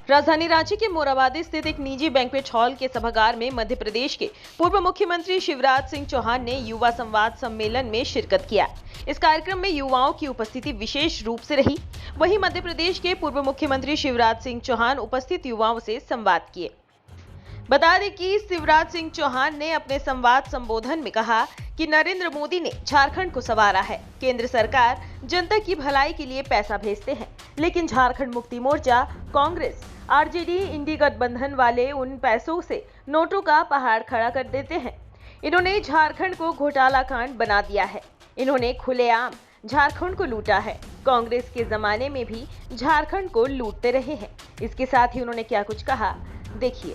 राजधानी रांची के मोराबादी स्थित एक निजी बैंक्वेट हॉल के सभागार में मध्य प्रदेश के पूर्व मुख्यमंत्री शिवराज सिंह चौहान ने युवा संवाद सम्मेलन में शिरकत किया। इस कार्यक्रम में युवाओं की उपस्थिति विशेष रूप से रही। वहीं मध्य प्रदेश के पूर्व मुख्यमंत्री शिवराज सिंह चौहान उपस्थित युवाओं से संवाद किए। बता दें कि शिवराज सिंह चौहान ने अपने संवाद संबोधन में कहा कि नरेंद्र मोदी ने झारखंड को संवारा है। केंद्र सरकार जनता की भलाई के लिए पैसा भेजते हैं, लेकिन झारखंड मुक्ति मोर्चा, कांग्रेस, आरजेडी, इंडी गठबंधन वाले उन पैसों से नोटों का पहाड़ खड़ा कर देते हैं। इन्होंने झारखंड को घोटाला कांड बना दिया है। इन्होंने खुलेआम झारखंड को लूटा है। कांग्रेस के जमाने में भी झारखंड को लूटते रहे हैं। इसके साथ ही उन्होंने क्या कुछ कहा, देखिए।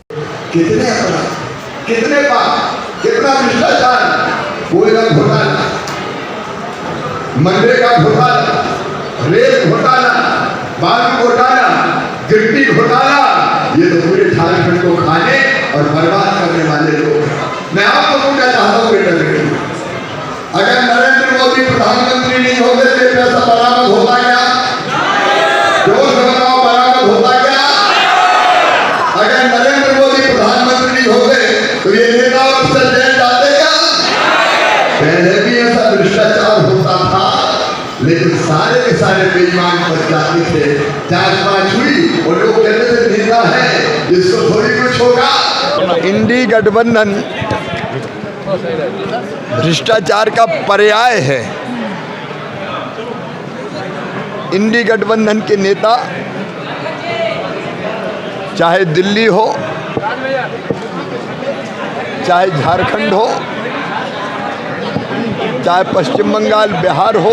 कितने पाप, कितना भ्रष्टाचार, कोयला घोटाला, मनरेगा घोटाला, रेल घोटाला, बालू घोटाला, गिट्टी घोटाला, ये तो पूरे झारखंड को खाने और बर्बाद करने वाले लोग। मैं आपको पूछना चाहता हूँ बेटा बेटी, अगर नरेंद्र मोदी प्रधानमंत्री नहीं होते तो पैसा बरामद होता क्या? जोश बनाओ, बरामद होता क्या? अगर नरेंद्र मोदी प्रधानमंत्री नहीं होते तो ये नेता अफसर जेल जाते क्या? पहले भी ऐसा भ्रष्टाचार होता था, लेकिन सारे के सारे बेईमान बच जाते थे। जांच पांच हुई और लोग कहते थे नेता है, इसको थोड़ी कुछ होगा। इंडी गठबंधन भ्रष्टाचार का पर्याय है। इंडी गठबंधन के नेता चाहे दिल्ली हो, चाहे झारखंड हो, चाहे पश्चिम बंगाल, बिहार हो,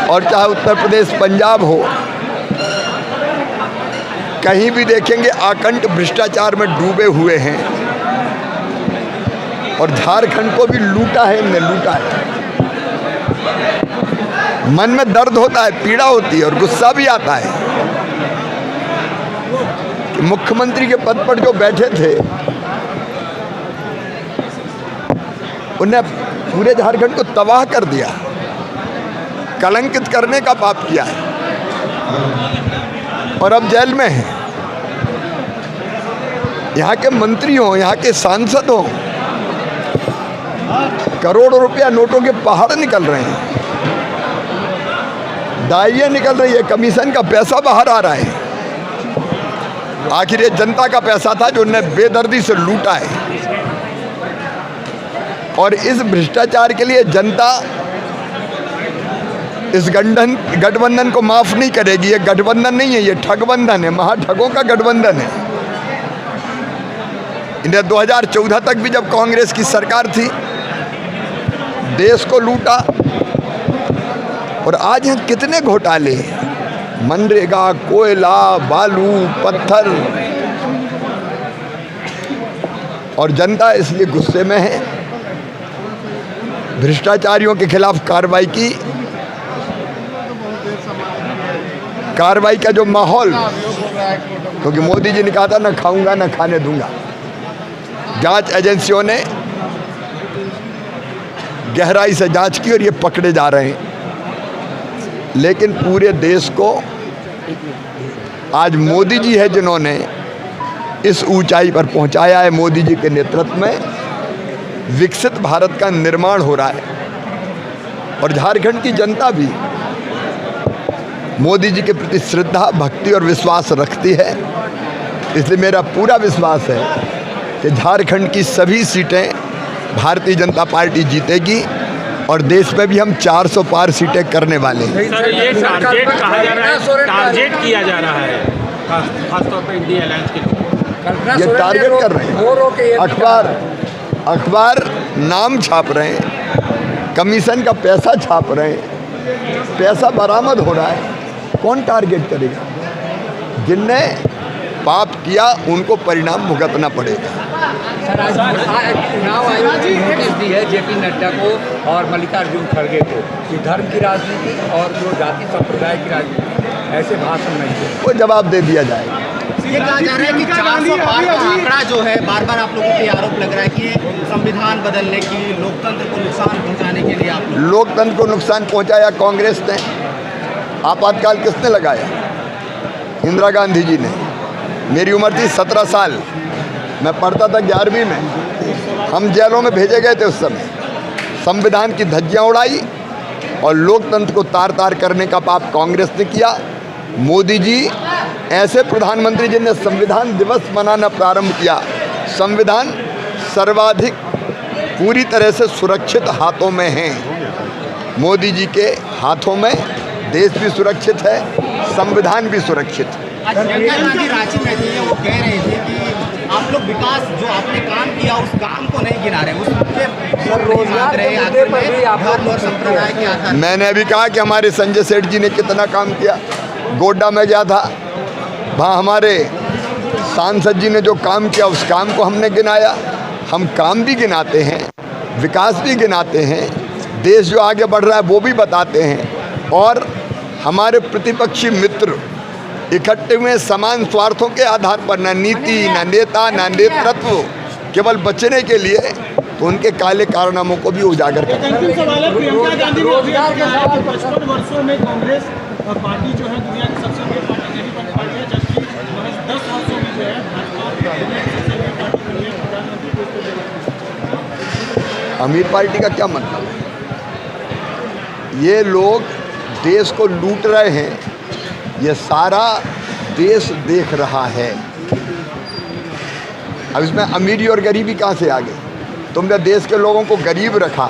और चाहे उत्तर प्रदेश, पंजाब हो, कहीं भी देखेंगे आकंठ भ्रष्टाचार में डूबे हुए हैं। और झारखंड को भी लूटा है, इनने लूटा है। मन में दर्द होता है, पीड़ा होती है और गुस्सा भी आता है कि मुख्यमंत्री के पद पर जो बैठे थे उन्हें पूरे झारखंड को तबाह कर दिया, कलंकित करने का पाप किया है और अब जेल में है। यहाँ के मंत्री हों, यहाँ के सांसद हों, करोड़ों रुपया नोटों के पहाड़ निकल रहे हैं, दाइयाँ निकल रही है, कमीशन का पैसा बाहर आ रहा है। आखिर ये जनता का पैसा था जो उन्हें बेदर्दी से लूटा है। और इस भ्रष्टाचार के लिए जनता इस गठबंधन को माफ नहीं करेगी। ये गठबंधन नहीं है, ये ठगबंधन है, महाठगों का गठबंधन है। इन्हें 2014 तक भी जब कांग्रेस की सरकार थी, देश को लूटा। और आज यहाँ कितने घोटाले, मनरेगा, कोयला, बालू, पत्थर, और जनता इसलिए गुस्से में है। भ्रष्टाचारियों के खिलाफ कार्रवाई का जो माहौल, क्योंकि मोदी जी ने कहा था ना खाऊंगा ना खाने दूंगा। जांच एजेंसियों ने गहराई से जांच की और ये पकड़े जा रहे हैं। लेकिन पूरे देश को आज मोदी जी है जिन्होंने इस ऊंचाई पर पहुंचाया है। मोदी जी के नेतृत्व में विकसित भारत का निर्माण हो रहा है और झारखंड की जनता भी मोदी जी के प्रति श्रद्धा, भक्ति और विश्वास रखती है। इसलिए मेरा पूरा विश्वास है कि झारखंड की सभी सीटें भारतीय जनता पार्टी जीतेगी और देश में भी हम 400 पार सीटें करने वाले हैं। सर, ये टारगेट कहा जा रहा है, टारगेट किया जा रहा है खासतौर पर इंडिया अलायंस के लोग। ये टारगेट कर रहे हैं, अखबार नाम छाप रहे हैं, कमीशन का पैसा छाप रहे हैं, पैसा बरामद हो रहा है। कौन टारगेट करेगा? जिनने पाप किया उनको परिणाम भुगतना पड़ेगा। सर, आज चुनाव आयोग ने नोटिस दी है जेपी नड्डा को और मल्लिकार्जुन खड़गे को कि धर्म की राजनीति और जो जाति संप्रदाय की राजनीति, ऐसे भाषण नहीं है। वो जवाब दे दिया जाएगा। ये कहा जा रहा है कि 400 पार का आंकड़ा जो है, बार बार आप लोगों पे आरोप लग रहा है कि संविधान बदलने की, लोकतंत्र को नुकसान पहुंचाने के लिए आप लोकतंत्र को नुकसान पहुंचाया कांग्रेस ने। आपातकाल किसने लगाया? इंदिरा गांधी जी ने। मेरी उम्र थी 17 साल, मैं पढ़ता था 11वीं में। हम जेलों में भेजे गए थे उस समय। संविधान की धज्जियां उड़ाई और लोकतंत्र को तार तार करने का पाप कांग्रेस ने किया। मोदी जी ऐसे प्रधानमंत्री जिन्हें संविधान दिवस मनाना प्रारंभ किया। संविधान सर्वाधिक पूरी तरह से सुरक्षित हाथों में है। मोदी जी के हाथों में देश भी सुरक्षित है, संविधान भी सुरक्षित है। आज प्रियंका गांधी रांची में थी, वो कह रही थी कि आप लोग विकास जो आपने काम किया उस काम को नहीं गिना रहे, उसके रोजगार रहे आखिर में धर्म और संप्रदाय के आधार। मैंने अभी कहा कि हमारे संजय सेठ जी ने कितना काम किया। गोड्डा में गया था, वहाँ हमारे सांसद जी ने जो काम किया उस काम को हमने गिनाया। हम काम भी गिनाते हैं, विकास भी गिनाते हैं, देश जो आगे बढ़ रहा है वो भी बताते हैं। और हमारे प्रतिपक्षी मित्र इकट्ठे हुए समान स्वार्थों के आधार पर, न नीति, न नेता, न नेतृत्व, केवल बचने के लिए, तो उनके काले कारनामों को भी उजागर करते हैं। प्रियंका गांधी ने 55 वर्षों में कांग्रेस पार्टी जो है दुनिया की सबसे बड़ी पार्टी नहीं बन पाई है, जबकि 10 वर्षों में जो है भाजपा दुनिया की सबसे बड़ी पार्टी बनी है। प्रधानमंत्री को इसको अमीर पार्टी का क्या मतलब है? ये लोग देश को लूट रहे हैं, ये सारा देश देख रहा है। अब इसमें अमीरी और गरीबी कहाँ से आ गई? तुमने देश के लोगों को गरीब रखा,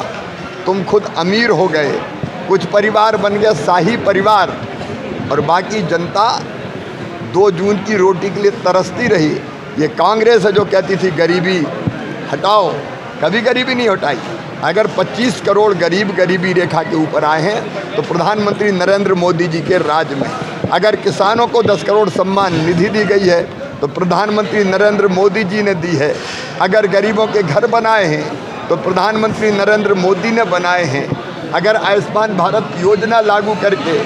तुम खुद अमीर हो गए, कुछ परिवार बन गया शाही परिवार, और बाकी जनता 2 जून की रोटी के लिए तरसती रही। ये कांग्रेस है जो कहती थी गरीबी हटाओ, कभी गरीबी नहीं हटाई। अगर 25 करोड़ गरीब गरीबी रेखा के ऊपर आए हैं तो प्रधानमंत्री नरेंद्र मोदी जी के राज में। अगर किसानों को 10 करोड़ सम्मान निधि दी गई है तो प्रधानमंत्री नरेंद्र मोदी जी ने दी है। अगर गरीबों के घर बनाए हैं तो प्रधानमंत्री नरेंद्र मोदी ने बनाए हैं। अगर आयुष्मान भारत योजना लागू करके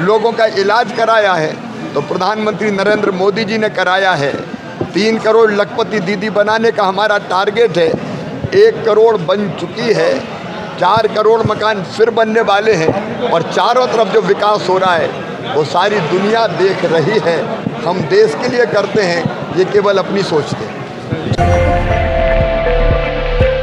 लोगों का इलाज कराया है तो प्रधानमंत्री नरेंद्र मोदी जी ने कराया है। 3 करोड़ लखपति दीदी बनाने का हमारा टारगेट है, 1 करोड़ बन चुकी है, 4 करोड़ मकान फिर बनने वाले हैं, और चारों तरफ जो विकास हो रहा है वो सारी दुनिया देख रही है। हम देश के लिए करते हैं, ये केवल अपनी सोचते हैं।